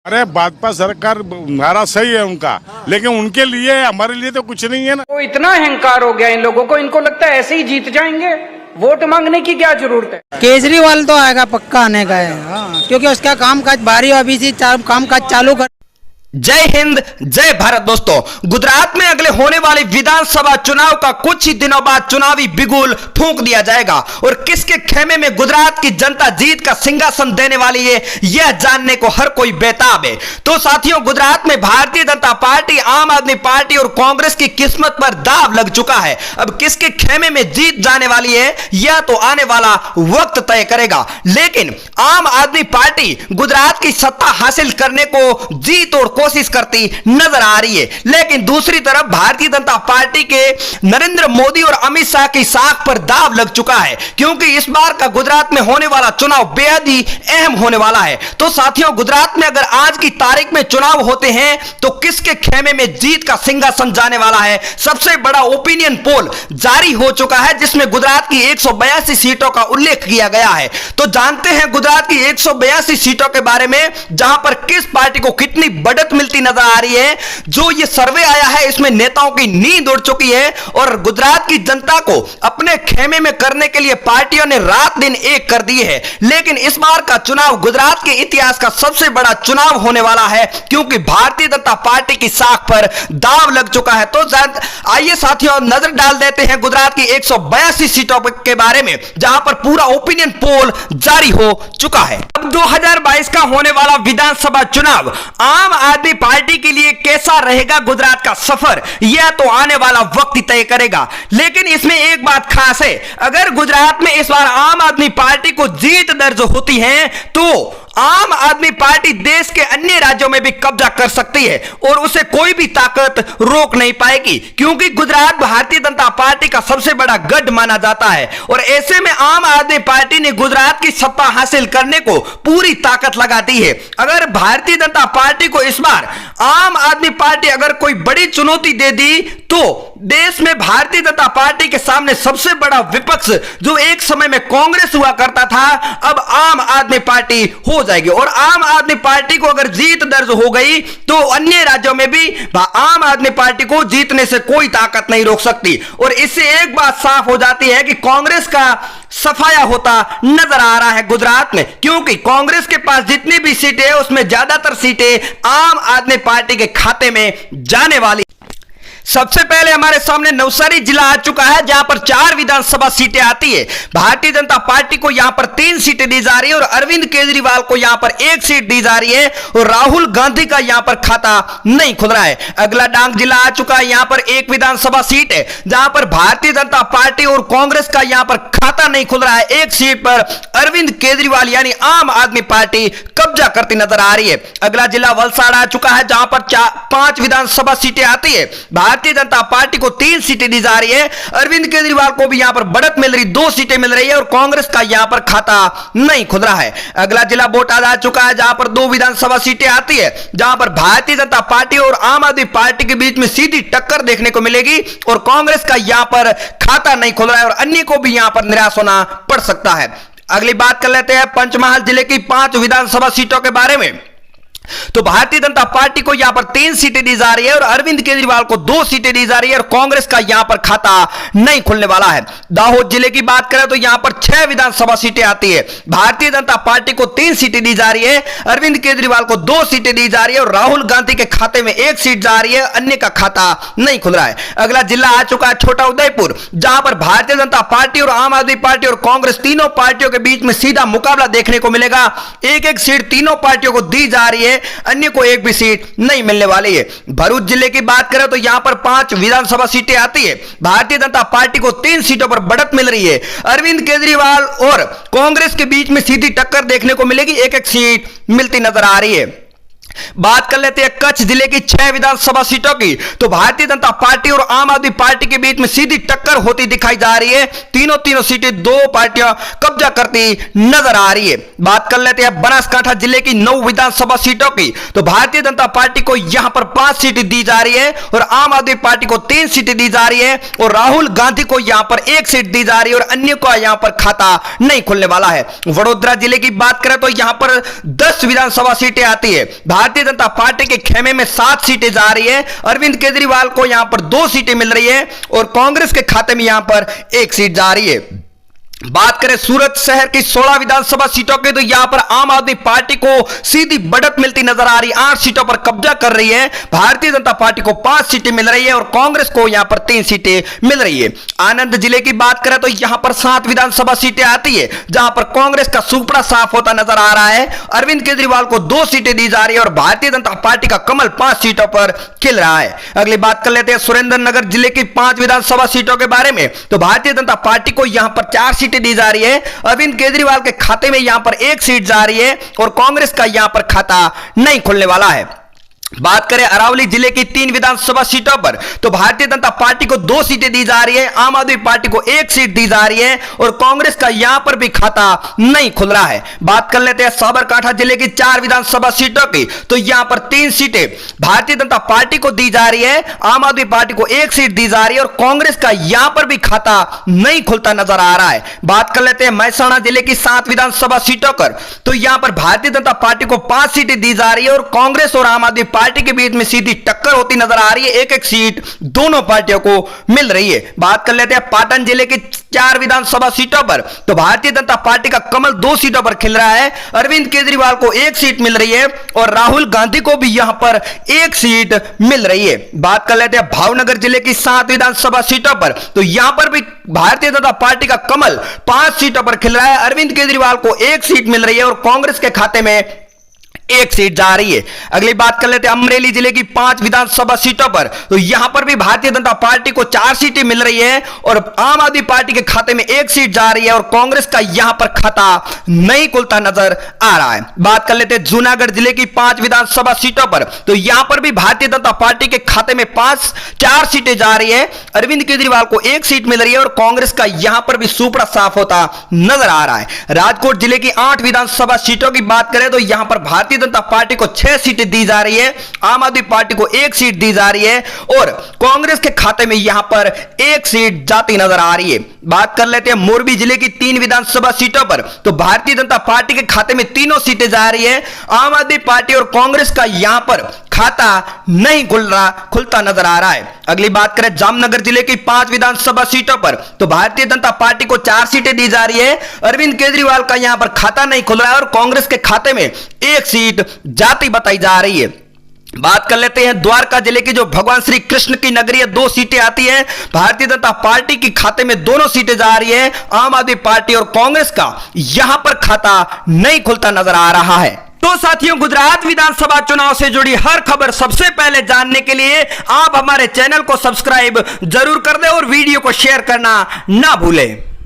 अरे भाजपा सरकार नारा सही है उनका, लेकिन उनके लिए हमारे लिए तो कुछ नहीं है ना। तो इतना अहंकार हो गया इन लोगों को, इनको लगता है ऐसे ही जीत जाएंगे, वोट मांगने की क्या जरूरत है। केजरीवाल तो आएगा, पक्का आने का है। हाँ, क्योंकि उसका काम काज भारी अभी से काम काज चालू कर। जय हिंद, जय भारत। दोस्तों, गुजरात में अगले होने वाले विधानसभा चुनाव का कुछ ही दिनों बाद चुनावी बिगुल फूंक दिया जाएगा और किसके खेमे में गुजरात की जनता जीत का सिंहासन देने वाली है, यह जानने को हर कोई बेताब है। तो साथियों, गुजरात में भारतीय जनता पार्टी, आम आदमी पार्टी और कांग्रेस की किस्मत पर दाव लग चुका है। अब किसके खेमे में जीत जाने वाली है, यह तो आने वाला वक्त तय करेगा। लेकिन आम आदमी पार्टी गुजरात की सत्ता हासिल करने को जी तोड़ कोशिश करती नजर आ रही है, लेकिन दूसरी तरफ भारतीय जनता पार्टी के नरेंद्र मोदी और अमित शाह की साख पर दाव लग चुका है, क्योंकि इस बार का गुजरात में होने वाला चुनाव बेहद ही अहम होने वाला है। तो साथियों, गुजरात में अगर आज की तारीख में चुनाव होते हैं तो किसके खेमे में जीत का सिंहासन जाने वाला है, सबसे बड़ा ओपिनियन पोल जारी हो चुका है, जिसमें गुजरात की 182 सीटों का उल्लेख किया गया है। तो जानते हैं गुजरात की 182 सीटों के बारे में, जहां पर किस पार्टी को कितनी बढ़त मिलती नजर आ रही है। जो ये सर्वे आया है, इसमें नेताओं की नींद उड़ चुकी है और गुजरात की जनता को अपने खेमे में करने के लिए पार्टियों ने रात दिन एक कर दी है। लेकिन इस बार का चुनाव गुजरात के इतिहास का सबसे बड़ा चुनाव होने वाला है, क्योंकि भारतीय जनता पार्टी की साख पर दाव लग चुका है। तो आइए साथियों, नजर डाल देते हैं गुजरात की 182 सीटों के बारे में, जहां पर पूरा ओपिनियन पोल जारी हो चुका है। अब 2022 का होने वाला विधानसभा चुनाव आम आदमी पार्टी के लिए कैसा रहेगा गुजरात का सफर, यह तो आने वाला वक्त ही तय करेगा। लेकिन इसमें एक बात खास है, अगर गुजरात में इस बार आम आदमी पार्टी को जीत दर्ज होती है तो आम आदमी पार्टी देश के अन्य राज्यों में भी कब्जा कर सकती है और उसे कोई भी ताकत रोक नहीं पाएगी, क्योंकि गुजरात भारतीय जनता पार्टी का सबसे बड़ा गढ़ माना जाता है। और ऐसे में आम आदमी पार्टी ने गुजरात की सत्ता हासिल करने को पूरी ताकत लगा दी है। अगर भारतीय जनता पार्टी को इस बार आम आदमी पार्टी अगर कोई बड़ी चुनौती दे दी तो देश में भारतीय जनता पार्टी के सामने सबसे बड़ा विपक्ष, जो एक समय में कांग्रेस हुआ करता था, अब आम आदमी पार्टी हो जाएगी। और आम आदमी पार्टी को अगर जीत दर्ज हो गई तो अन्य राज्यों में भी आम आदमी पार्टी को जीतने से कोई ताकत नहीं रोक सकती। और इससे एक बात साफ हो जाती है कि कांग्रेस का सफाया होता नजर आ रहा है गुजरात में, क्योंकि कांग्रेस के पास जितनी भी सीटें हैं उसमें ज्यादातर सीटें आम आदमी पार्टी के खाते में जाने वाली। सबसे पहले हमारे सामने नवसारी जिला आ चुका है, जहां पर 4 विधानसभा सीटें आती है। भारतीय जनता पार्टी को यहां पर 3 सीटें दी जा रही है और अरविंद केजरीवाल को यहां पर 1 सीट दी जा रही है और राहुल गांधी का यहां पर खाता नहीं खुल रहा है। अगला डांग जिला आ चुका है, यहां पर 1 विधानसभा सीट है, जहां पर भारतीय जनता पार्टी और कांग्रेस का यहां पर खाता नहीं खुल रहा है। 1 सीट पर अरविंद केजरीवाल यानी आम आदमी पार्टी कब्जा करती नजर आ रही है। अगला जिला वलसाड़ आ चुका है, जहां पर 5 विधानसभा सीटें आती है। भारतीय जनता पार्टी को 3 सीटें दी जा रही है, अरविंद केजरीवाल को भी यहां पर बढ़त मिल रही, 2 सीटें मिल रही है और कांग्रेस का यहां पर खाता नहीं खुल रहा है। अगला जिला बोटाद आ चुका है, जहां पर 2 विधानसभा सीटें आती है, जहां पर भारतीय जनता पार्टी और आम आदमी पार्टी के बीच में सीधी टक्कर देखने को मिलेगी और कांग्रेस का यहां पर खाता नहीं खुल रहा है और अन्य को भी यहां पर निराश होना पड़ सकता है। अगली बात कर लेते हैं पंचमहाल जिले की 5 विधानसभा सीटों के बारे में। तो भारतीय जनता पार्टी को यहां पर 3 सीटें दी जा रही है और अरविंद केजरीवाल को 2 सीटें दी जा रही है और कांग्रेस का यहां पर खाता नहीं खुलने वाला है। दाहोद जिले की बात करें तो यहां पर 6 विधानसभा सीटें आती है। भारतीय जनता पार्टी को 3 सीटें दी जा रही है, अरविंद केजरीवाल को 2 सीटें दी जा रही है और राहुल गांधी के खाते में 1 सीट जा रही है, अन्य का खाता नहीं खुल रहा है। अगला जिला आ चुका है छोटा उदयपुर, जहां पर भारतीय जनता पार्टी और आम आदमी पार्टी और कांग्रेस तीनों पार्टियों के बीच में सीधा मुकाबला देखने को मिलेगा। 1-1 सीट तीनों पार्टियों को दी जा रही है, अन्य को 1 भी सीट नहीं मिलने वाली है। भरूच जिले की बात करें तो यहां पर 5 विधानसभा सीटें आती है। भारतीय जनता पार्टी को 3 सीटों पर बढ़त मिल रही है। अरविंद केजरीवाल और कांग्रेस के बीच में सीधी टक्कर देखने को मिलेगी, 1-1 सीट मिलती नजर आ रही है। बात कर लेते हैं कच्छ जिले की 6 विधानसभा सीटों की, तो भारतीय जनता पार्टी और आम आदमी पार्टी के बीच में सीधी टक्कर होती दिखाई जा रही है। तीनों सीटें दो पार्टियां कब्जा करती नजर आ रही है। बात कर लेते हैं बनासकांठा जिले की 9 विधानसभा सीटों की, तो भारतीय जनता पार्टी को यहां पर 5 सीटें दी जा रही है और आम आदमी पार्टी को 3 सीटें दी जा रही है और राहुल गांधी को यहां पर 1 सीट दी जा रही है और अन्य को यहां पर खाता नहीं खुलने वाला है। वडोदरा जिले की बात करें तो यहां पर 10 विधानसभा सीटें आती है। भारतीय जनता पार्टी के खेमे में 7 सीटें जा रही है। अरविंद केजरीवाल को यहां पर 2 सीटें मिल रही है और कांग्रेस के खाते में यहां पर 1 सीट जा रही है। बात करें सूरत शहर की 16 विधानसभा सीटों की, तो यहां पर आम आदमी पार्टी को सीधी बढ़त मिलती नजर आ रही है। 8 सीटों पर कब्जा कर रही है। भारतीय जनता पार्टी को 5 सीटें मिल रही है और कांग्रेस को यहां पर 3 सीटें मिल रही है। आनंद जिले की बात करें तो यहां पर 7 विधानसभा सीटें आती है, जहां पर कांग्रेस का सुपड़ा साफ होता नजर आ रहा है। अरविंद केजरीवाल को 2 सीटें दी जा रही है और भारतीय जनता पार्टी का कमल 5 सीटों पर खिल रहा है। अगली बात कर लेते हैं सुरेंद्रनगर जिले की 5 विधानसभा सीटों के बारे में, तो भारतीय जनता पार्टी को यहां पर 4 सीटें दी जा रही है। अरविंद केजरीवाल के खाते में यहां पर 1 सीट जा रही है और कांग्रेस का यहां पर खाता नहीं खुलने वाला है। बात करें अरावली जिले की 3 विधानसभा सीटों पर, तो भारतीय जनता पार्टी को 2 सीटें दी जा रही है, आम आदमी पार्टी को 1 सीट दी जा रही है और कांग्रेस का यहां पर भी खाता नहीं खुल रहा है। बात कर लेते हैं साबरकांठा जिले की 4 विधानसभा सीटों की, तो यहां पर 3 सीटें भारतीय जनता पार्टी को दी जा रही है, आम आदमी पार्टी को 1 सीट दी जा रही है और कांग्रेस का यहां पर भी खाता नहीं खुलता नजर आ रहा है। बात कर लेते हैं महसाणा जिले की 7 विधानसभा सीटों पर, तो यहां पर भारतीय जनता पार्टी को 5 सीटें दी जा रही है और कांग्रेस और आम आदमी पार्टी के बीच में सीधी टक्कर होती नजर आ रही है। 1-1 सीट दोनों पार्टियों को मिल रही है। बात कर लेते हैं पाटन जिले की 4 विधानसभा सीटों पर, तो भारतीय जनता पार्टी का कमल 2 सीटों पर खिल रहा है। अरविंद केजरीवाल को 1 सीट मिल रही है और राहुल गांधी को भी यहां पर 1 सीट मिल रही है। बात कर लेते हैं भावनगर जिले की 7 विधानसभा सीटों पर, तो यहां पर भी भारतीय जनता पार्टी का कमल 5 सीटों पर खिल रहा है। अरविंद केजरीवाल को 1 सीट मिल रही है और कांग्रेस के खाते में 1 सीट जा रही है। अगली बात कर लेते हैं अमरेली जिले की 5 विधानसभा सीटों पर, तो यहां पर भी भारतीय जनता पार्टी को 4 सीटें मिल रही है और आम आदमी पार्टी के खाते में 1 सीट जा रही है और कांग्रेस का यहां पर खाता नहीं खुलता नजर आ रहा है। बात कर लेते हैं जूनागढ़ जिले की 5 विधानसभा सीटों पर, तो यहां पर भी भारतीय जनता पार्टी के खाते में 4 सीटें जा रही है। अरविंद केजरीवाल को 1 सीट मिल रही है और कांग्रेस का यहां पर भी सुपड़ा साफ होता नजर आ रहा है। राजकोट जिले की 8 विधानसभा सीटों की बात करें तो यहां पर भारतीय जनता पार्टी को 6 सीटें दी जा रही है, आम आदमी पार्टी को 1 सीट दी जा रही है और कांग्रेस के खाते में यहां पर 1 सीट जाती नजर आ रही है। बात कर लेते हैं मोरबी जिले की 3 विधानसभा सीटों पर, तो भारतीय जनता पार्टी के खाते में तीनों सीटें जा रही है। आम आदमी पार्टी और कांग्रेस का यहां पर खाता नहीं खुलता नजर आ रहा है। अगली बात करें जामनगर जिले की 5 विधानसभा सीटों पर, तो भारतीय जनता पार्टी को 4 सीटें दी जा रही है। अरविंद केजरीवाल का यहां पर खाता नहीं खुल रहा है और कांग्रेस के खाते में 1 सीट जाती बताई जा रही है। बात कर लेते हैं द्वारका जिले की जो भगवान श्री कृष्ण की नगरी है, 2 सीटें आती है। भारतीय जनता पार्टी के खाते में दोनों सीटें जा रही है। आम आदमी पार्टी और कांग्रेस का यहां पर खाता नहीं खुलता नजर आ रहा है। तो साथियों, गुजरात विधानसभा चुनाव से जुड़ी हर खबर सबसे पहले जानने के लिए आप हमारे चैनल को सब्सक्राइब जरूर कर दें और वीडियो को शेयर करना ना भूलें।